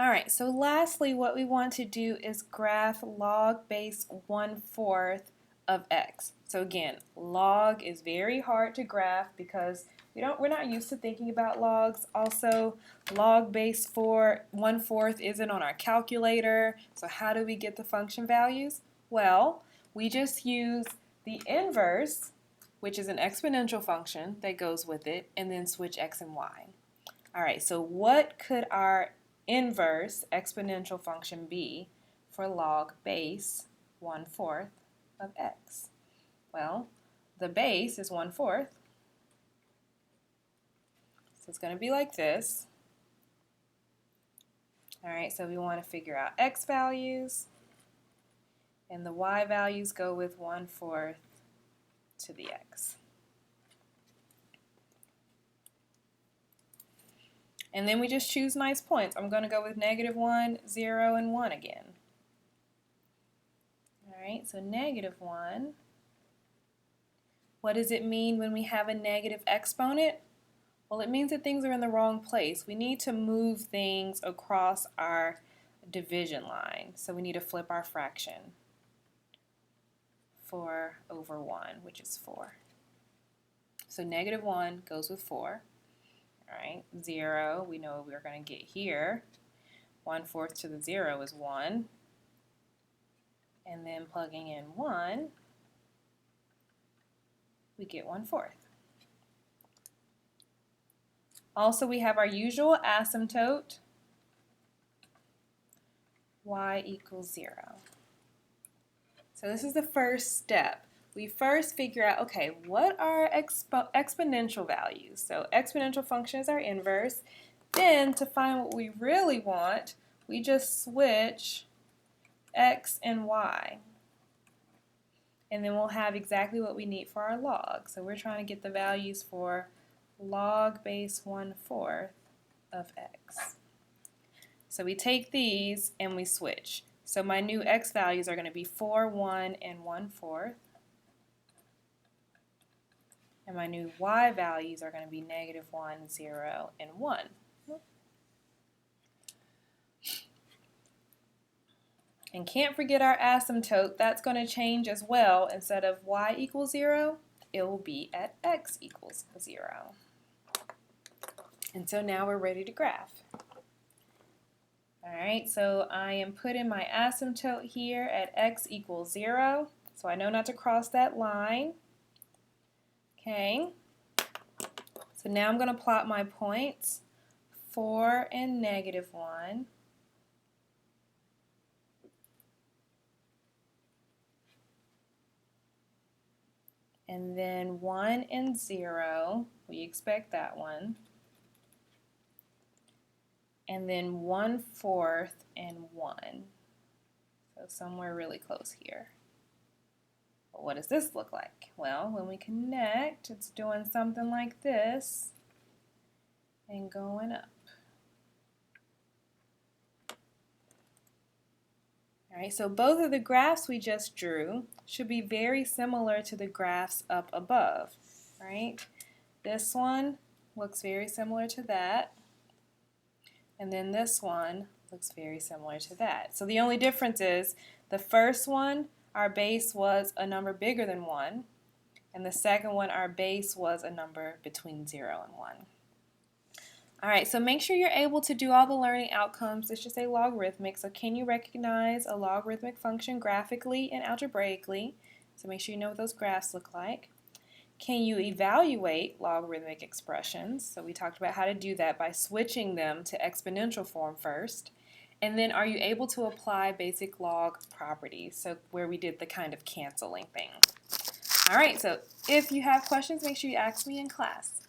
All right, so lastly, what we want to do is graph log base 1/4 of x. So again, log is very hard to graph because we're not used to thinking about logs. Also, log base 1/4 isn't on our calculator. So how do we get the function values? Well, we just use the inverse, which is an exponential function that goes with it, and then switch x and y. All right, so what could our inverse exponential function be for log base 1/4 of x? Well, the base is 1/4, so it's going to be like this. All right, so we want to figure out x values, and the y values go with 1/4 to the x. And then we just choose nice points. I'm going to go with -1, 0, and 1 again. All right, so -1. What does it mean when we have a negative exponent? Well, it means that things are in the wrong place. We need to move things across our division line. So we need to flip our fraction. 4/1, which is 4. So -1 goes with 4. All right, 0, we know we're going to get here. 1/4 to the 0 is 1. And then plugging in 1, we get 1/4. Also, we have our usual asymptote, y equals 0. So this is the first step. We first figure out, okay, what are exponential values? So exponential function is our inverse. Then to find what we really want, we just switch x and y. And then we'll have exactly what we need for our log. So we're trying to get the values for log base 1/4 of x. So we take these and we switch. So my new x values are going to be 4, 1, and 1/4. And my new y values are going to be -1, 0, and 1. And can't forget our asymptote. That's going to change as well. Instead of y equals 0, it will be at x equals 0. And so now we're ready to graph. All right, so I am putting my asymptote here at x equals 0. So I know not to cross that line. Okay, so now I'm going to plot my points, 4 and -1. And then 1 and 0, we expect that one. And then 1/4 and 1. So somewhere really close here. But what does this look like? Well, when we connect, it's doing something like this and going up. All right, so both of the graphs we just drew should be very similar to the graphs up above, right? This one looks very similar to that, and then this one looks very similar to that. So the only difference is the first one, our base was a number bigger than 1, and the second one, our base was a number between 0 and 1. All right, so make sure you're able to do all the learning outcomes. Let's just say logarithmic. So can you recognize a logarithmic function graphically and algebraically? So make sure you know what those graphs look like. Can you evaluate logarithmic expressions? So we talked about how to do that by switching them to exponential form first. And then are you able to apply basic log properties? So where we did the kind of canceling thing. All right, so if you have questions, make sure you ask me in class.